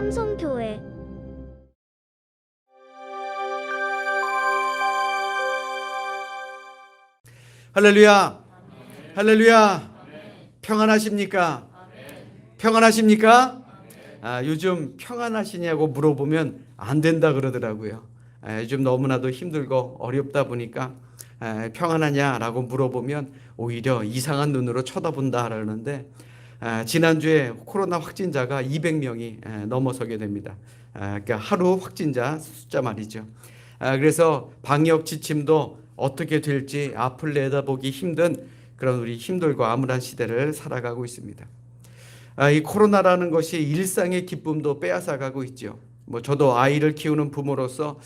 삼성교회 할렐루야. 할렐루야. 평안하십니까? 평안하십니까? 요즘 평안하시냐고 물어보면 안 된다 그러더라고요. 요즘 너무나도 힘들고 어렵다 보니까 평안하냐라고 물어보면 오히려 이상한 눈으로 쳐다본다 그러는데, 지난주에 코로나 확진자가 200명이 넘어서게 됩니다. 그러니까 하루 확진자 숫자 말이죠. 그래서 방역 지침도 어떻게 될지 앞을 내다보기 힘든 그런 우리 힘들고 암울한 시대를 살아가고 있습니다. 이 코로나라는 것이 일상의 기쁨도 빼앗아가고 있죠. 저도 아이를 키우는 부모로서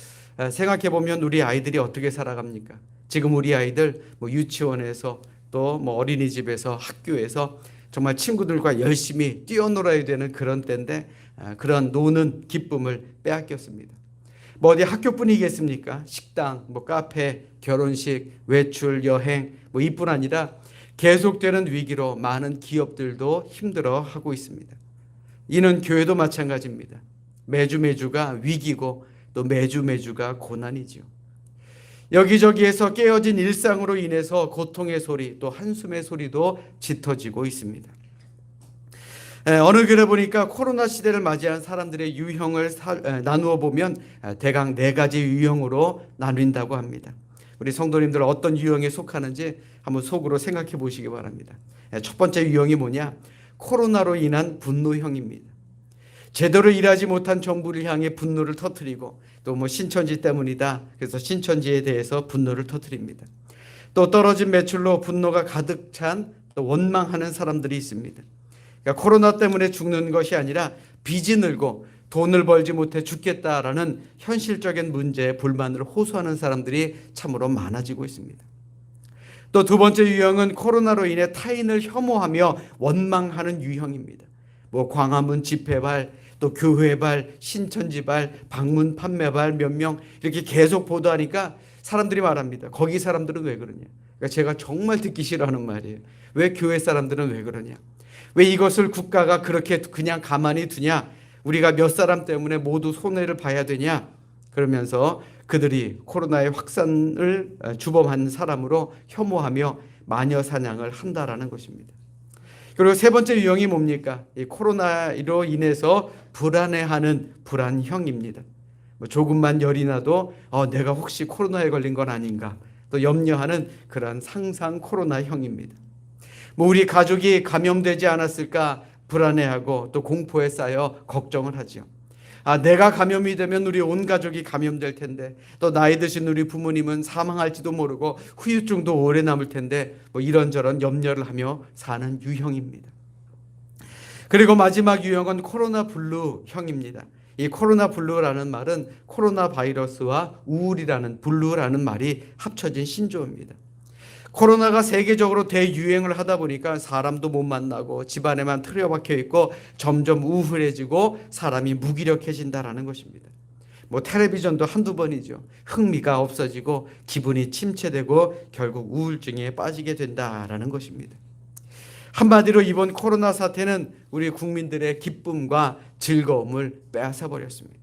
생각해 보면 우리 아이들이 어떻게 살아갑니까? 지금 우리 아이들 유치원에서 또 어린이집에서 학교에서 정말 친구들과 열심히 뛰어놀아야 되는 그런 때인데, 그런 노는 기쁨을 빼앗겼습니다. 어디 학교뿐이겠습니까? 식당, 카페, 결혼식, 외출, 여행 이뿐 아니라 계속되는 위기로 많은 기업들도 힘들어하고 있습니다. 이는 교회도 마찬가지입니다. 매주가 위기고 또 매주가 고난이죠. 여기저기에서 깨어진 일상으로 인해서 고통의 소리 또 한숨의 소리도 짙어지고 있습니다. 어느 글에 보니까 코로나 시대를 맞이한 사람들의 유형을 나누어 보면 대강 4가지 유형으로 나뉜다고 합니다. 우리 성도님들 어떤 유형에 속하는지 한번 속으로 생각해 보시기 바랍니다. 첫 번째 유형이 뭐냐? 코로나로 인한 분노형입니다. 제대로 일하지 못한 정부를 향해 분노를 터뜨리고 또 신천지 때문이다, 그래서 신천지에 대해서 분노를 터뜨립니다. 또 떨어진 매출로 분노가 가득 찬 또 원망하는 사람들이 있습니다. 그러니까 코로나 때문에 죽는 것이 아니라 빚이 늘고 돈을 벌지 못해 죽겠다라는 현실적인 문제에 불만을 호소하는 사람들이 참으로 많아지고 있습니다. 또 두 번째 유형은 코로나로 인해 타인을 혐오하며 원망하는 유형입니다. 광화문 집회발, 또 교회발, 신천지발, 방문 판매발 몇 명 이렇게 계속 보도하니까 사람들이 말합니다. 거기 사람들은 왜 그러냐? 그러니까 제가 정말 듣기 싫어하는 말이에요. 왜 교회 사람들은 왜 그러냐? 왜 이것을 국가가 그렇게 그냥 가만히 두냐? 우리가 몇 사람 때문에 모두 손해를 봐야 되냐? 그러면서 그들이 코로나의 확산을 주범한 사람으로 혐오하며 마녀 사냥을 한다라는 것입니다. 그리고 세 번째 유형이 뭡니까? 이 코로나로 인해서 불안해하는 불안형입니다. 조금만 열이 나도 내가 혹시 코로나에 걸린 건 아닌가 또 염려하는 그런 상상 코로나형입니다. 우리 가족이 감염되지 않았을까 불안해하고 또 공포에 쌓여 걱정을 하죠. 내가 감염이 되면 우리 온 가족이 감염될 텐데, 또 나이 드신 우리 부모님은 사망할지도 모르고 후유증도 오래 남을 텐데 이런저런 염려를 하며 사는 유형입니다. 그리고 마지막 유형은 코로나 블루형입니다. 이 코로나 블루라는 말은 코로나 바이러스와 우울이라는 블루라는 말이 합쳐진 신조어입니다. 코로나가 세계적으로 대유행을 하다 보니까 사람도 못 만나고 집안에만 틀어박혀 있고 점점 우울해지고 사람이 무기력해진다라는 것입니다. 텔레비전도 한두 번이죠. 흥미가 없어지고 기분이 침체되고 결국 우울증에 빠지게 된다라는 것입니다. 한마디로 이번 코로나 사태는 우리 국민들의 기쁨과 즐거움을 빼앗아 버렸습니다.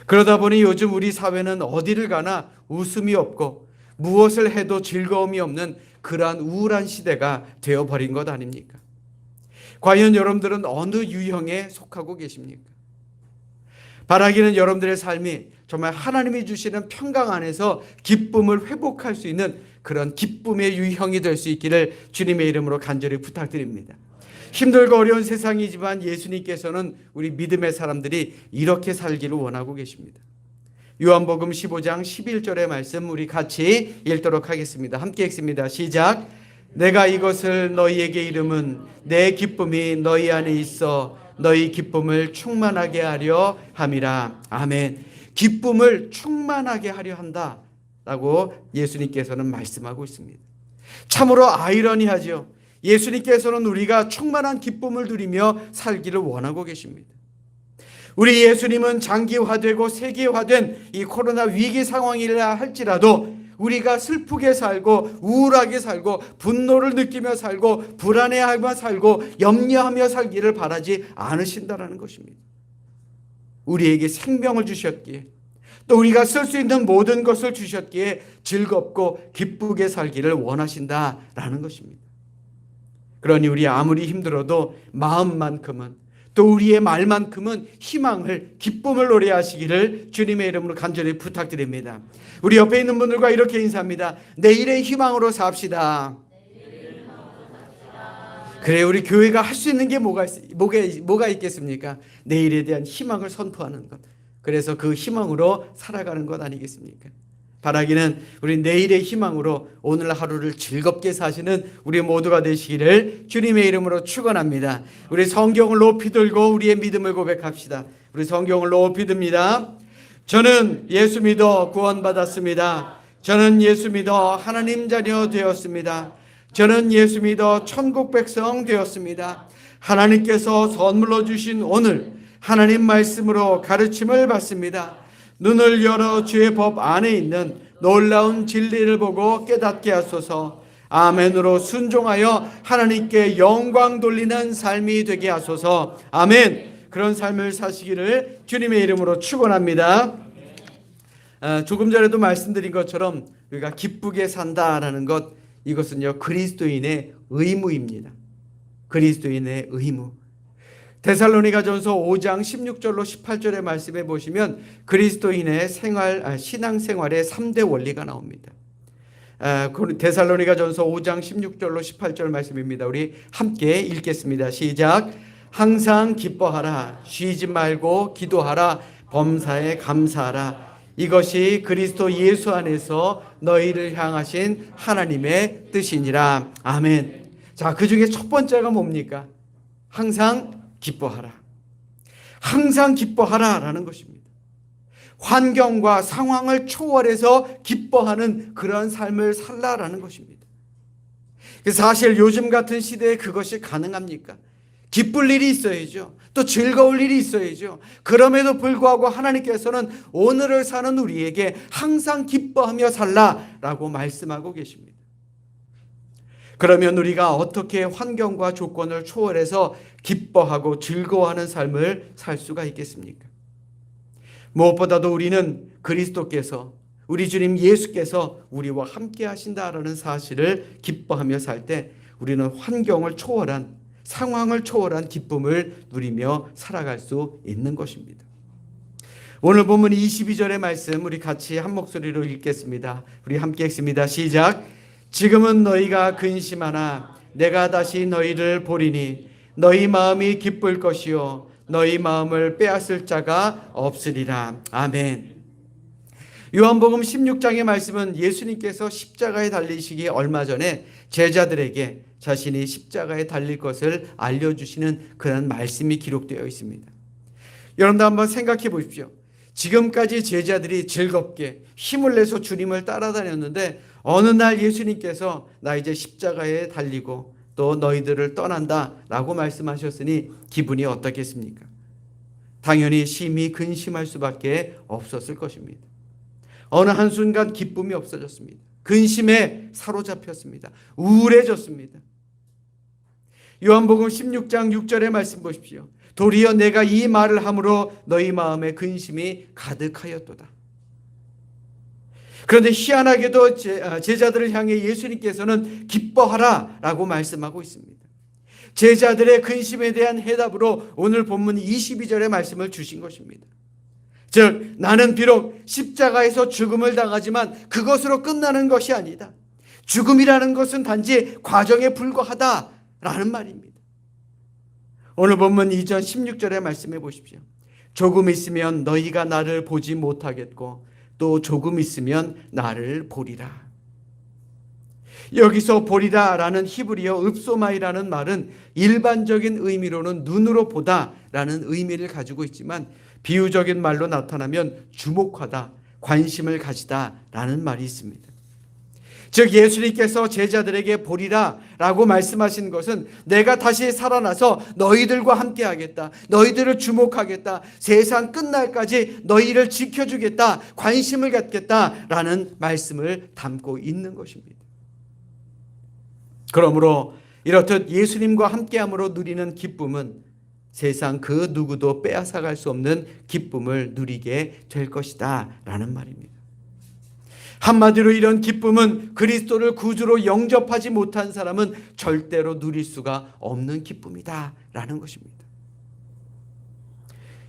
그러다 보니 요즘 우리 사회는 어디를 가나 웃음이 없고 무엇을 해도 즐거움이 없는 그러한 우울한 시대가 되어버린 것 아닙니까? 과연 여러분들은 어느 유형에 속하고 계십니까? 바라기는 여러분들의 삶이 정말 하나님이 주시는 평강 안에서 기쁨을 회복할 수 있는 그런 기쁨의 유형이 될 수 있기를 주님의 이름으로 간절히 부탁드립니다. 힘들고 어려운 세상이지만 예수님께서는 우리 믿음의 사람들이 이렇게 살기를 원하고 계십니다. 요한복음 15장 11절의 말씀 우리 같이 읽도록 하겠습니다. 함께 읽습니다. 시작. 내가 이것을 너희에게 이름은 내 기쁨이 너희 안에 있어 너희 기쁨을 충만하게 하려 함이라. 아멘. 기쁨을 충만하게 하려 한다라고 예수님께서는 말씀하고 있습니다. 참으로 아이러니하죠. 예수님께서는 우리가 충만한 기쁨을 누리며 살기를 원하고 계십니다. 우리 예수님은 장기화되고 세계화된 이 코로나 위기 상황이라 할지라도 우리가 슬프게 살고 우울하게 살고 분노를 느끼며 살고 불안해하며 살고 염려하며 살기를 바라지 않으신다라는 것입니다. 우리에게 생명을 주셨기에 또 우리가 쓸 수 있는 모든 것을 주셨기에 즐겁고 기쁘게 살기를 원하신다라는 것입니다. 그러니 우리 아무리 힘들어도 마음만큼은 또 우리의 말만큼은 희망을, 기쁨을 노래하시기를 주님의 이름으로 간절히 부탁드립니다. 우리 옆에 있는 분들과 이렇게 인사합니다. 내일의 희망으로 삽시다. 그래, 우리 교회가 할 수 있는 게 뭐가 있겠습니까? 내일에 대한 희망을 선포하는 것. 그래서 그 희망으로 살아가는 것 아니겠습니까? 바라기는 우리 내일의 희망으로 오늘 하루를 즐겁게 사시는 우리 모두가 되시기를 주님의 이름으로 축원합니다. 우리 성경을 높이 들고 우리의 믿음을 고백합시다. 우리 성경을 높이 듭니다. 저는 예수 믿어 구원받았습니다. 저는 예수 믿어 하나님 자녀 되었습니다. 저는 예수 믿어 천국 백성 되었습니다. 하나님께서 선물로 주신 오늘 하나님 말씀으로 가르침을 받습니다. 눈을 열어 주의 법 안에 있는 놀라운 진리를 보고 깨닫게 하소서. 아멘으로 순종하여 하나님께 영광 돌리는 삶이 되게 하소서. 아멘. 그런 삶을 사시기를 주님의 이름으로 축원합니다. 조금 전에도 말씀드린 것처럼 우리가 기쁘게 산다라는 것, 이것은요 그리스도인의 의무입니다. 그리스도인의 의무. 데살로니가전서 5장 16절로 18절의 말씀에 보시면 그리스도인의 신앙생활의 3대 원리가 나옵니다. 데살로니가전서 5장 16절로 18절 말씀입니다. 우리 함께 읽겠습니다. 시작. 항상 기뻐하라. 쉬지 말고 기도하라. 범사에 감사하라. 이것이 그리스도 예수 안에서 너희를 향하신 하나님의 뜻이니라. 아멘. 자, 그 중에 첫 번째가 뭡니까? 항상 기뻐하라. 항상 기뻐하라 라는 것입니다. 환경과 상황을 초월해서 기뻐하는 그런 삶을 살라라는 것입니다. 사실 요즘 같은 시대에 그것이 가능합니까? 기쁠 일이 있어야죠. 또 즐거울 일이 있어야죠. 그럼에도 불구하고 하나님께서는 오늘을 사는 우리에게 항상 기뻐하며 살라라고 말씀하고 계십니다. 그러면 우리가 어떻게 환경과 조건을 초월해서 기뻐하고 즐거워하는 삶을 살 수가 있겠습니까? 무엇보다도 우리는 그리스도께서, 우리 주님 예수께서 우리와 함께 하신다라는 사실을 기뻐하며 살 때 우리는 환경을 초월한, 상황을 초월한 기쁨을 누리며 살아갈 수 있는 것입니다. 오늘 본문 22절의 말씀 우리 같이 한 목소리로 읽겠습니다. 우리 함께 읽습니다. 시작. 지금은 너희가 근심하나 내가 다시 너희를 보리니 너희 마음이 기쁠 것이요 너희 마음을 빼앗을 자가 없으리라. 아멘. 요한복음 16장의 말씀은 예수님께서 십자가에 달리시기 얼마 전에 제자들에게 자신이 십자가에 달릴 것을 알려주시는 그런 말씀이 기록되어 있습니다. 여러분도 한번 생각해 보십시오. 지금까지 제자들이 즐겁게 힘을 내서 주님을 따라다녔는데 어느 날 예수님께서 나 이제 십자가에 달리고 또 너희들을 떠난다 라고 말씀하셨으니 기분이 어떻겠습니까? 당연히 심히 근심할 수밖에 없었을 것입니다. 어느 한순간 기쁨이 없어졌습니다. 근심에 사로잡혔습니다. 우울해졌습니다. 요한복음 16장 6절의 말씀 보십시오. 도리어 내가 이 말을 함으로 너희 마음에 근심이 가득하였도다. 그런데 희한하게도 제자들을 향해 예수님께서는 기뻐하라 라고 말씀하고 있습니다. 제자들의 근심에 대한 해답으로 오늘 본문 22절의 말씀을 주신 것입니다. 즉 나는 비록 십자가에서 죽음을 당하지만 그것으로 끝나는 것이 아니다. 죽음이라는 것은 단지 과정에 불과하다라는 말입니다. 오늘 본문 이전 16절의 말씀해 보십시오. 조금 있으면 너희가 나를 보지 못하겠고 또 조금 있으면 나를 보리라. 여기서 보리라라는 히브리어 읍소마이라는 말은 일반적인 의미로는 눈으로 보다라는 의미를 가지고 있지만 비유적인 말로 나타나면 주목하다, 관심을 가지다라는 말이 있습니다. 즉 예수님께서 제자들에게 보리라 라고 말씀하신 것은 내가 다시 살아나서 너희들과 함께 하겠다, 너희들을 주목하겠다, 세상 끝날까지 너희를 지켜주겠다, 관심을 갖겠다라는 말씀을 담고 있는 것입니다. 그러므로 이렇듯 예수님과 함께함으로 누리는 기쁨은 세상 그 누구도 빼앗아갈 수 없는 기쁨을 누리게 될 것이다 라는 말입니다. 한마디로 이런 기쁨은 그리스도를 구주로 영접하지 못한 사람은 절대로 누릴 수가 없는 기쁨이다 라는 것입니다.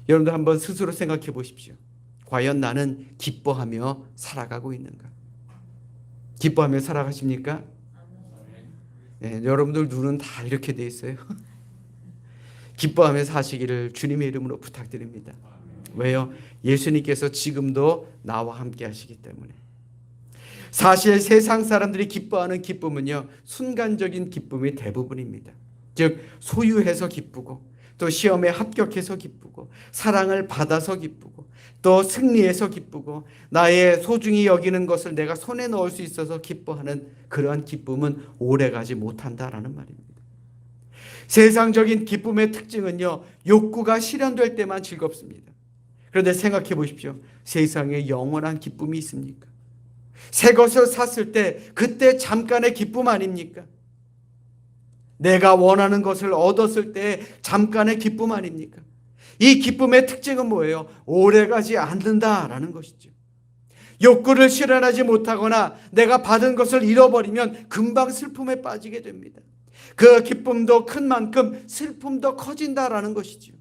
여러분들 한번 스스로 생각해 보십시오. 과연 나는 기뻐하며 살아가고 있는가? 기뻐하며 살아가십니까? 네, 여러분들 눈은 다 이렇게 돼 있어요. 기뻐하며 사시기를 주님의 이름으로 부탁드립니다. 왜요? 예수님께서 지금도 나와 함께 하시기 때문에. 사실 세상 사람들이 기뻐하는 기쁨은요, 순간적인 기쁨이 대부분입니다. 즉 소유해서 기쁘고, 또 시험에 합격해서 기쁘고, 사랑을 받아서 기쁘고, 또 승리해서 기쁘고, 나의 소중히 여기는 것을 내가 손에 넣을 수 있어서 기뻐하는 그러한 기쁨은 오래가지 못한다라는 말입니다. 세상적인 기쁨의 특징은요, 욕구가 실현될 때만 즐겁습니다. 그런데 생각해 보십시오. 세상에 영원한 기쁨이 있습니까? 새 것을 샀을 때 그때 잠깐의 기쁨 아닙니까? 내가 원하는 것을 얻었을 때 잠깐의 기쁨 아닙니까? 이 기쁨의 특징은 뭐예요? 오래가지 않는다라는 것이죠. 욕구를 실현하지 못하거나 내가 받은 것을 잃어버리면 금방 슬픔에 빠지게 됩니다. 그 기쁨도 큰 만큼 슬픔도 커진다라는 것이죠.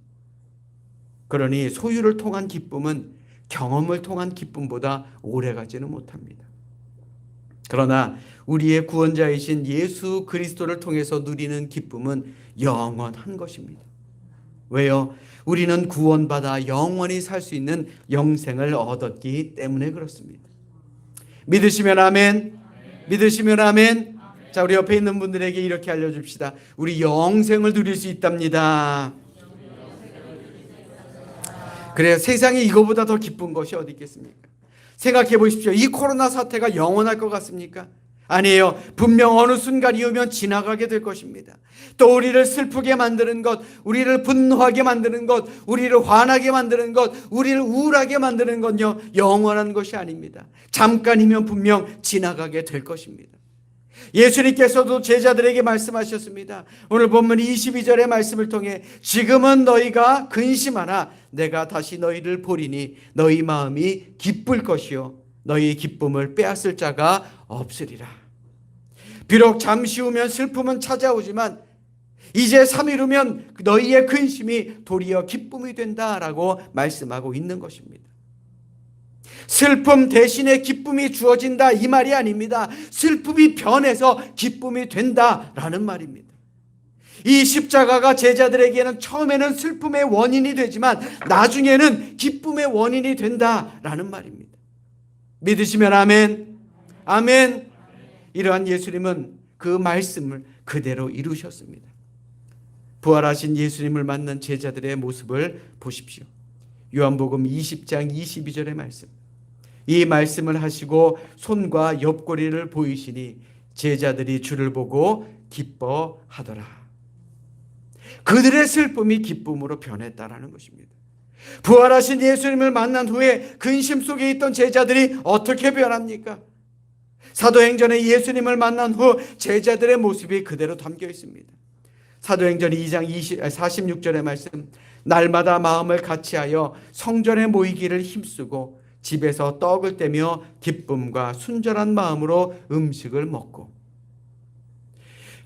그러니 소유를 통한 기쁨은 경험을 통한 기쁨보다 오래가지는 못합니다. 그러나 우리의 구원자이신 예수 그리스도를 통해서 누리는 기쁨은 영원한 것입니다. 왜요? 우리는 구원받아 영원히 살 수 있는 영생을 얻었기 때문에 그렇습니다. 믿으시면 아멘. 믿으시면 아멘. 자, 우리 옆에 있는 분들에게 이렇게 알려줍시다. 우리 영생을 누릴 수 있답니다. 그래요. 세상에 이거보다 더 기쁜 것이 어디 있겠습니까? 생각해 보십시오. 이 코로나 사태가 영원할 것 같습니까? 아니에요. 분명 어느 순간이 오면 지나가게 될 것입니다. 또 우리를 슬프게 만드는 것, 우리를 분노하게 만드는 것, 우리를 화나게 만드는 것, 우리를 우울하게 만드는 건요, 영원한 것이 아닙니다. 잠깐이면 분명 지나가게 될 것입니다. 예수님께서도 제자들에게 말씀하셨습니다. 오늘 본문 22절의 말씀을 통해 지금은 너희가 근심하나 내가 다시 너희를 보리니 너희 마음이 기쁠 것이요 너희 기쁨을 빼앗을 자가 없으리라. 비록 잠시 후면 슬픔은 찾아오지만 이제 3일 후면 너희의 근심이 도리어 기쁨이 된다라고 말씀하고 있는 것입니다. 슬픔 대신에 기쁨이 주어진다 이 말이 아닙니다. 슬픔이 변해서 기쁨이 된다라는 말입니다. 이 십자가가 제자들에게는 처음에는 슬픔의 원인이 되지만 나중에는 기쁨의 원인이 된다라는 말입니다. 믿으시면 아멘. 아멘. 이러한 예수님은 그 말씀을 그대로 이루셨습니다. 부활하신 예수님을 만난 제자들의 모습을 보십시오. 요한복음 20장 22절의 말씀. 이 말씀을 하시고 손과 옆구리를 보이시니 제자들이 주를 보고 기뻐하더라. 그들의 슬픔이 기쁨으로 변했다라는 것입니다. 부활하신 예수님을 만난 후에 근심 속에 있던 제자들이 어떻게 변합니까? 사도행전에 예수님을 만난 후 제자들의 모습이 그대로 담겨 있습니다. 사도행전 2장 46절의 말씀. 날마다 마음을 같이하여 성전에 모이기를 힘쓰고 집에서 떡을 떼며 기쁨과 순전한 마음으로 음식을 먹고.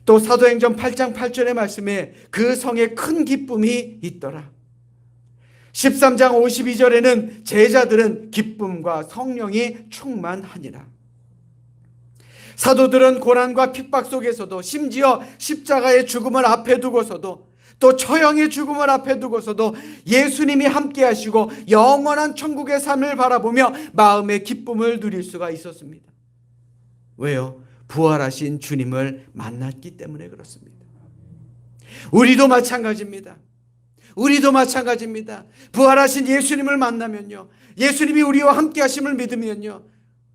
또 사도행전 8장 8절의 말씀에 그 성에 큰 기쁨이 있더라. 13장 52절에는 제자들은 기쁨과 성령이 충만하니라. 사도들은 고난과 핍박 속에서도 심지어 십자가의 죽음을 앞에 두고서도 또 처형의 죽음을 앞에 두고서도 예수님이 함께 하시고 영원한 천국의 삶을 바라보며 마음의 기쁨을 누릴 수가 있었습니다. 왜요? 부활하신 주님을 만났기 때문에 그렇습니다. 우리도 마찬가지입니다. 우리도 마찬가지입니다. 부활하신 예수님을 만나면요, 예수님이 우리와 함께 하심을 믿으면요,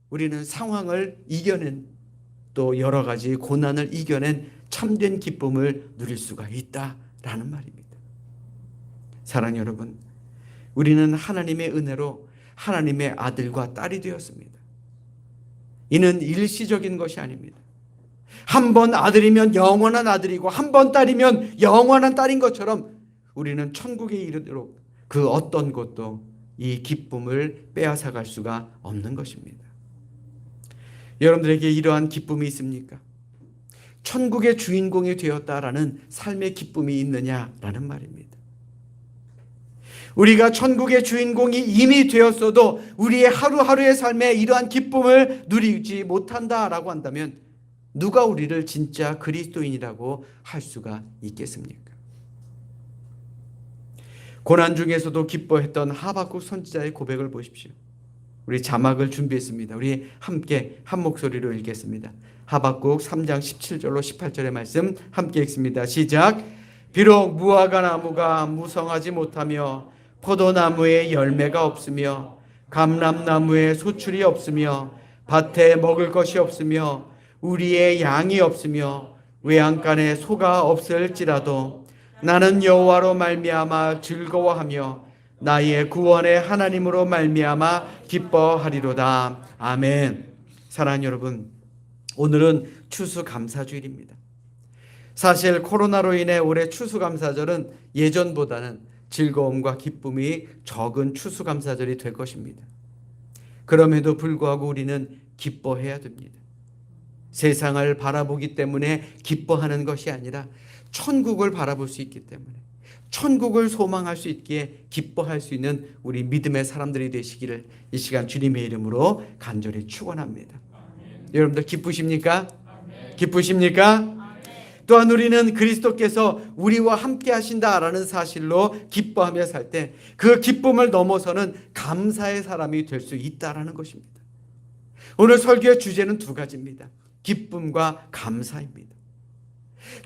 우리는 상황을 이겨낸 또 여러 가지 고난을 이겨낸 참된 기쁨을 누릴 수가 있다라는 말입니다. 사랑하는 여러분, 우리는 하나님의 은혜로 하나님의 아들과 딸이 되었습니다. 이는 일시적인 것이 아닙니다. 한 번 아들이면 영원한 아들이고 한 번 딸이면 영원한 딸인 것처럼 우리는 천국에 이르도록 그 어떤 것도 이 기쁨을 빼앗아갈 수가 없는 것입니다. 여러분들에게 이러한 기쁨이 있습니까? 천국의 주인공이 되었다라는 삶의 기쁨이 있느냐라는 말입니다. 우리가 천국의 주인공이 이미 되었어도 우리의 하루하루의 삶에 이러한 기쁨을 누리지 못한다라고 한다면 누가 우리를 진짜 그리스도인이라고 할 수가 있겠습니까? 고난 중에서도 기뻐했던 하박국 선지자의 고백을 보십시오. 우리 자막을 준비했습니다. 우리 함께 한 목소리로 읽겠습니다. 하박국 3장 17절로 18절의 말씀 함께 읽습니다. 시작. 비록 무화과 나무가 무성하지 못하며 포도나무에 열매가 없으며 감람나무에 소출이 없으며 밭에 먹을 것이 없으며 우리의 양이 없으며 외양간에 소가 없을지라도 나는 여호와로 말미암아 즐거워하며 나의 구원의 하나님으로 말미암아 기뻐하리로다. 아멘. 사랑하는 여러분, 오늘은 추수감사주일입니다. 사실 코로나로 인해 올해 추수감사절은 예전보다는 즐거움과 기쁨이 적은 추수감사절이 될 것입니다. 그럼에도 불구하고 우리는 기뻐해야 됩니다. 세상을 바라보기 때문에 기뻐하는 것이 아니라 천국을 바라볼 수 있기 때문에, 천국을 소망할 수 있기에 기뻐할 수 있는 우리 믿음의 사람들이 되시기를 이 시간 주님의 이름으로 간절히 축원합니다. 여러분들 기쁘십니까? 기쁘십니까? 또한 우리는 그리스도께서 우리와 함께 하신다라는 사실로 기뻐하며 살 때 그 기쁨을 넘어서는 감사의 사람이 될 수 있다라는 것입니다. 오늘 설교의 주제는 두 가지입니다. 기쁨과 감사입니다.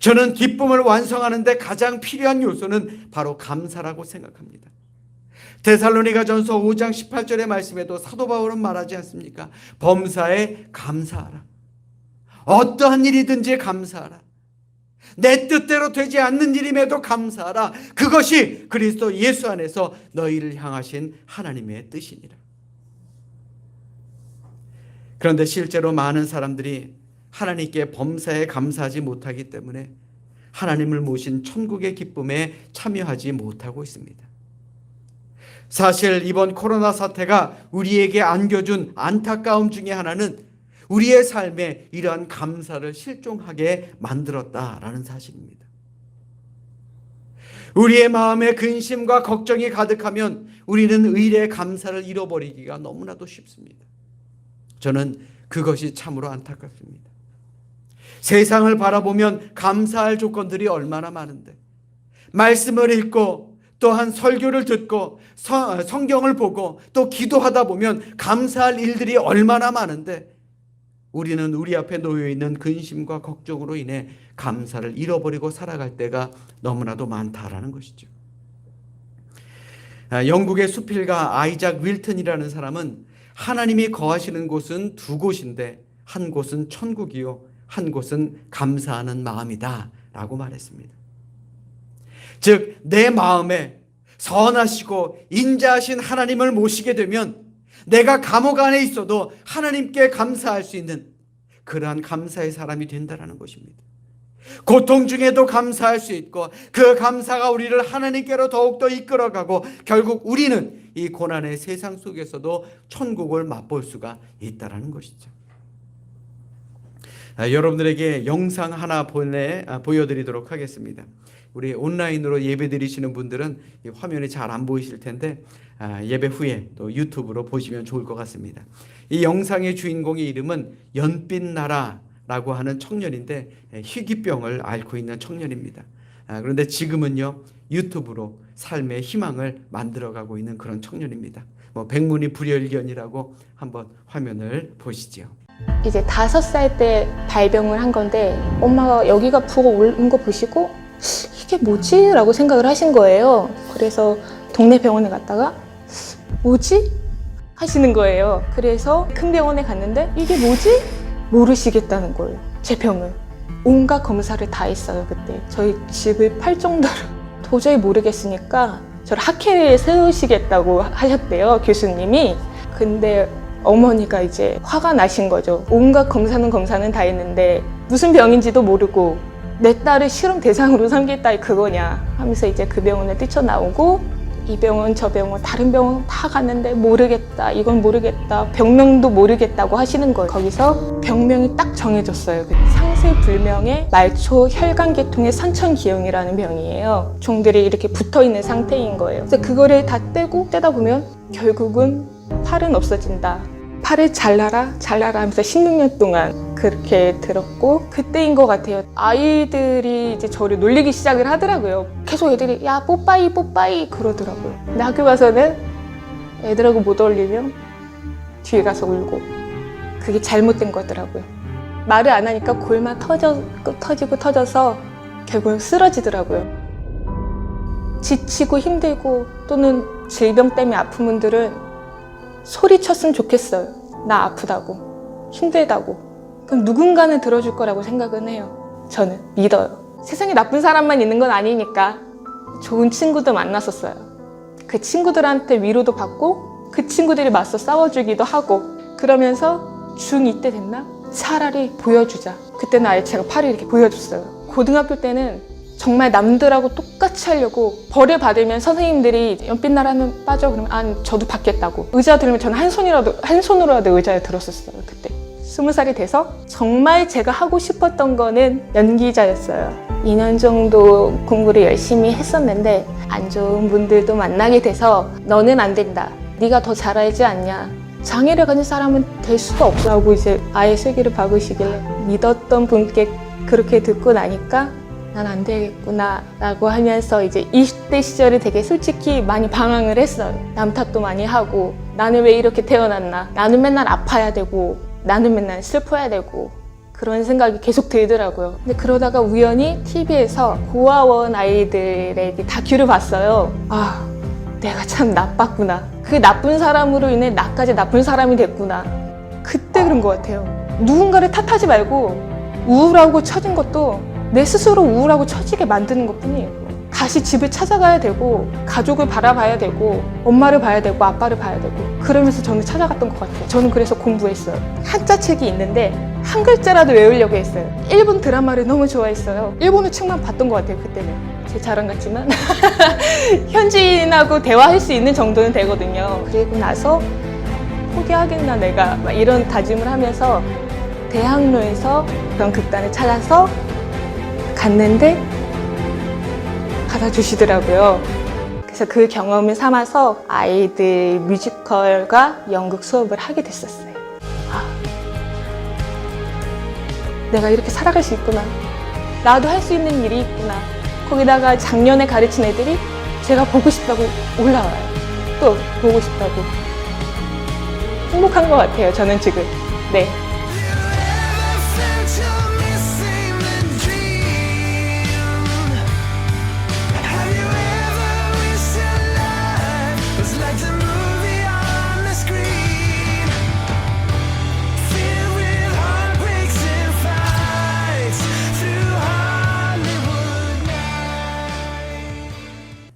저는 기쁨을 완성하는 데 가장 필요한 요소는 바로 감사라고 생각합니다. 데살로니가전서 5장 18절의 말씀에도 사도 바울은 말하지 않습니까? 범사에 감사하라. 어떠한 일이든지 감사하라. 내 뜻대로 되지 않는 일임에도 감사하라. 그것이 그리스도 예수 안에서 너희를 향하신 하나님의 뜻이니라. 그런데 실제로 많은 사람들이 하나님께 범사에 감사하지 못하기 때문에 하나님을 모신 천국의 기쁨에 참여하지 못하고 있습니다. 사실 이번 코로나 사태가 우리에게 안겨준 안타까움 중에 하나는 우리의 삶에 이러한 감사를 실종하게 만들었다라는 사실입니다. 우리의 마음에 근심과 걱정이 가득하면 우리는 의례의 감사를 잃어버리기가 너무나도 쉽습니다. 저는 그것이 참으로 안타깝습니다. 세상을 바라보면 감사할 조건들이 얼마나 많은데, 말씀을 읽고 또한 설교를 듣고 성경을 보고 또 기도하다 보면 감사할 일들이 얼마나 많은데 우리는 우리 앞에 놓여있는 근심과 걱정으로 인해 감사를 잃어버리고 살아갈 때가 너무나도 많다라는 것이죠. 영국의 수필가 아이작 윌튼이라는 사람은 하나님이 거하시는 곳은 두 곳인데 한 곳은 천국이요 한 곳은 감사하는 마음이다 라고 말했습니다. 즉 내 마음에 선하시고 인자하신 하나님을 모시게 되면 내가 감옥 안에 있어도 하나님께 감사할 수 있는 그러한 감사의 사람이 된다는 것입니다. 고통 중에도 감사할 수 있고 그 감사가 우리를 하나님께로 더욱더 이끌어가고 결국 우리는 이 고난의 세상 속에서도 천국을 맛볼 수가 있다는 것이죠. 여러분들에게 영상 하나 보여드리도록 하겠습니다. 우리 온라인으로 예배 드리시는 분들은 이 화면이 잘 안 보이실 텐데 예배 후에 또 유튜브로 보시면 좋을 것 같습니다. 이 영상의 주인공의 이름은 연빛나라라고 하는 청년인데 희귀병을 앓고 있는 청년입니다. 그런데 지금은요 유튜브로 삶의 희망을 만들어가고 있는 그런 청년입니다. 백문이 불여일견이라고 한번 화면을 보시죠. 이제 5살 때 발병을 한 건데 엄마가 여기가 부어 오른 거 보시고 이게 뭐지? 라고 생각을 하신 거예요. 그래서 동네 병원에 갔다가 뭐지? 하시는 거예요. 그래서 큰 병원에 갔는데 이게 뭐지? 모르시겠다는 거예요. 제 병을. 온갖 검사를 다 했어요. 그때 저희 집을 팔 정도로 도저히 모르겠으니까 저를 학회에 세우시겠다고 하셨대요. 교수님이. 근데 어머니가 이제 화가 나신 거죠. 온갖 검사는 다 했는데 무슨 병인지도 모르고 내 딸을 실험 대상으로 삼겠다 그거냐 하면서 이제 그 병원에 뛰쳐나오고 이 병원 저 병원 다른 병원 다 갔는데 모르겠다 이건 모르겠다 병명도 모르겠다고 하시는 거예요. 거기서 병명이 딱 정해졌어요. 상세불명의 말초 혈관계통의 선천기형이라는 병이에요. 종들이 이렇게 붙어있는 상태인 거예요. 그래서 그거를 다 떼다 보면 결국은 팔은 없어진다. 팔을 잘라라 하면서 16년 동안 그렇게 들었고 그때인 것 같아요. 아이들이 이제 저를 놀리기 시작을 하더라고요. 계속 애들이 야 뽀빠이 그러더라고요. 근데 학교 가서는 애들하고 못 어울리면 뒤에 가서 울고 그게 잘못된 거더라고요. 말을 안 하니까 골만 터져서 결국 쓰러지더라고요. 지치고 힘들고 또는 질병 때문에 아픈 분들은 소리쳤으면 좋겠어요. 나 아프다고, 힘들다고. 그럼 누군가는 들어줄 거라고 생각은 해요. 저는 믿어요. 세상에 나쁜 사람만 있는 건 아니니까. 좋은 친구도 만났었어요. 그 친구들한테 위로도 받고 그 친구들이 맞서 싸워주기도 하고 그러면서 중2 때 됐나? 차라리 보여주자. 그때는 아예 제가 팔을 이렇게 보여줬어요. 고등학교 때는 정말 남들하고 똑같이 하려고 벌을 받으면 선생님들이 연빛나라는 빠져 그러면 아 저도 받겠다고 의자 들으면 저는 한 손으로라도 의자에 들었었어요. 그때 20살이 돼서 정말 제가 하고 싶었던 거는 연기자였어요. 2년 정도 공부를 열심히 했었는데 안 좋은 분들도 만나게 돼서 너는 안 된다. 네가 더 잘하지 않냐. 장애를 가진 사람은 될 수가 없다고 이제 아예 슬기를 박으시길래 믿었던 분께 그렇게 듣고 나니까 난 안 되겠구나 라고 하면서 이제 20대 시절에 되게 솔직히 많이 방황을 했어요. 남 탓도 많이 하고 나는 왜 이렇게 태어났나. 나는 맨날 아파야 되고 나는 맨날 슬퍼야 되고 그런 생각이 계속 들더라고요. 근데 그러다가 우연히 TV에서 고아원 아이들의 다큐를 봤어요. 아, 내가 참 나빴구나. 그 나쁜 사람으로 인해 나까지 나쁜 사람이 됐구나. 그때 그런 것 같아요. 누군가를 탓하지 말고 우울하고 처진 것도 내 스스로 우울하고 처지게 만드는 것뿐이에요. 다시 집을 찾아가야 되고 가족을 바라봐야 되고 엄마를 봐야 되고 아빠를 봐야 되고 그러면서 저는 찾아갔던 것 같아요. 저는 그래서 공부했어요. 한자 책이 있는데 한 글자라도 외우려고 했어요. 일본 드라마를 너무 좋아했어요. 일본어 책만 봤던 것 같아요. 그때는 제 자랑 같지만 현지인하고 대화할 수 있는 정도는 되거든요. 그리고 나서 포기하겠나 내가 막 이런 다짐을 하면서 대학로에서 그런 극단을 찾아서 갔는데 받아주시더라고요. 그래서 그 경험을 삼아서 아이들 뮤지컬과 연극 수업을 하게 됐었어요. 아, 내가 이렇게 살아갈 수 있구나. 나도 할 수 있는 일이 있구나. 거기다가 작년에 가르친 애들이 제가 보고 싶다고 올라와요. 또 보고 싶다고. 행복한 것 같아요, 저는 지금. 네.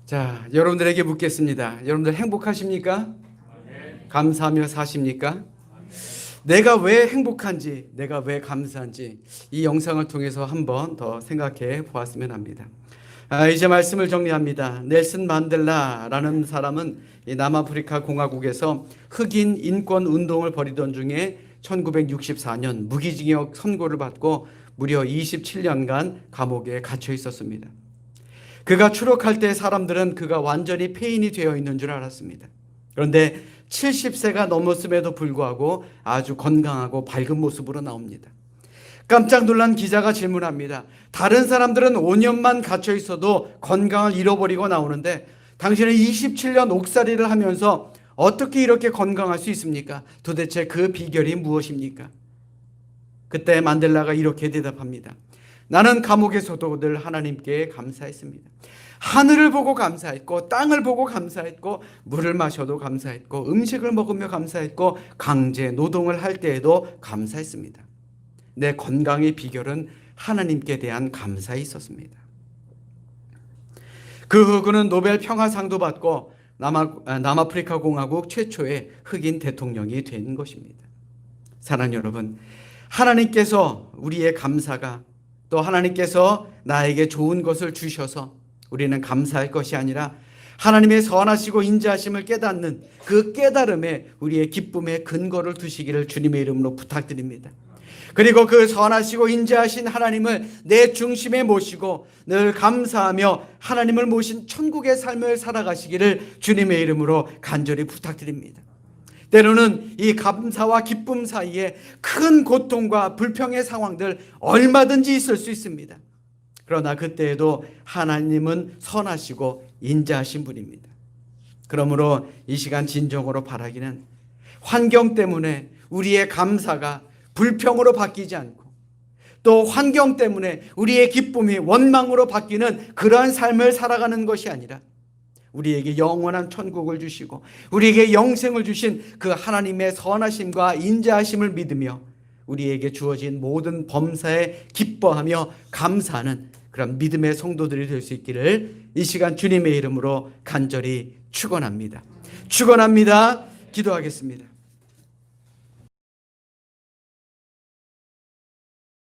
자, 여러분들에게 묻겠습니다. 여러분들 행복하십니까? 감사하며 사십니까? 내가 왜 행복한지, 내가 왜 감사한지 이 영상을 통해서 한 번 더 생각해 보았으면 합니다. 이제 말씀을 정리합니다. 넬슨 만델라라는 사람은 남아프리카 공화국에서 흑인 인권 운동을 벌이던 중에 1964년 무기징역 선고를 받고 무려 27년간 감옥에 갇혀 있었습니다. 그가 추록할 때 사람들은 그가 완전히 폐인이 되어 있는 줄 알았습니다. 그런데 70세가 넘었음에도 불구하고 아주 건강하고 밝은 모습으로 나옵니다. 깜짝 놀란 기자가 질문합니다. 다른 사람들은 5년만 갇혀 있어도 건강을 잃어버리고 나오는데 당신은 27년 옥살이를 하면서 어떻게 이렇게 건강할 수 있습니까? 도대체 그 비결이 무엇입니까? 그때 만델라가 이렇게 대답합니다. 나는 감옥에서도 늘 하나님께 감사했습니다. 하늘을 보고 감사했고 땅을 보고 감사했고 물을 마셔도 감사했고 음식을 먹으며 감사했고 강제 노동을 할 때에도 감사했습니다. 내 건강의 비결은 하나님께 대한 감사에 있었습니다. 그 후 그는 노벨 평화상도 받고 남아프리카 공화국 최초의 흑인 대통령이 된 것입니다. 사랑하는 여러분, 하나님께서 우리의 감사가 또 하나님께서 나에게 좋은 것을 주셔서 우리는 감사할 것이 아니라 하나님의 선하시고 인자하심을 깨닫는 그 깨달음에 우리의 기쁨의 근거를 두시기를 주님의 이름으로 부탁드립니다. 그리고 그 선하시고 인자하신 하나님을 내 중심에 모시고 늘 감사하며 하나님을 모신 천국의 삶을 살아가시기를 주님의 이름으로 간절히 부탁드립니다. 때로는 이 감사와 기쁨 사이에 큰 고통과 불평의 상황들 얼마든지 있을 수 있습니다. 그러나 그때에도 하나님은 선하시고 인자하신 분입니다. 그러므로 이 시간 진정으로 바라기는 환경 때문에 우리의 감사가 불평으로 바뀌지 않고 또 환경 때문에 우리의 기쁨이 원망으로 바뀌는 그러한 삶을 살아가는 것이 아니라 우리에게 영원한 천국을 주시고 우리에게 영생을 주신 그 하나님의 선하심과 인자하심을 믿으며 우리에게 주어진 모든 범사에 기뻐하며 감사하는 그런 믿음의 성도들이 될 수 있기를 이 시간 주님의 이름으로 간절히 축원합니다. 축원합니다. 기도하겠습니다.